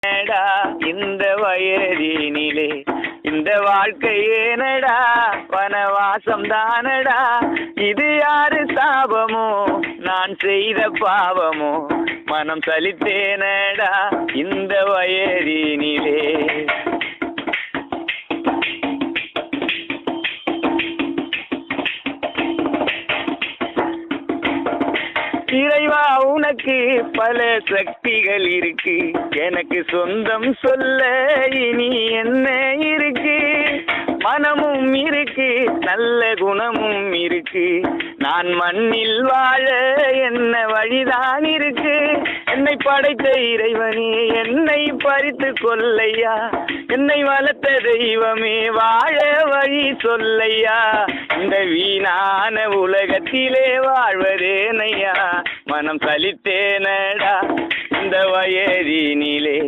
ஏனடா இந்த வயதினிலே இந்த வாழ்க்கை ஏனடா வனவாசம் தானடா இது யாரு சாபமோ நான் செய்த பாவமோ மனம் சலித்தேனடா இந்த வயதினிலே. இறைவா உனக்கு பல சக்திகள் இருக்கு, எனக்கு சொந்தம் சொல்ல இனி என்ன இருக்கு? மனமும் இருக்கு, நல்ல குணமும் இருக்கு, நான் மண்ணில் வாழ என்ன வழிதான் இருக்கு? என்னை படைத்த இறைவனே என்னை பறித்து கொல்லையா, என்னை வளர்த்த தெய்வமே வாழ வழி சொல்லையா. இந்த வீணான உலகத்திலே வாழ்வதேனையா, மனம் சலித்தேனடா இந்த வயதினிலே.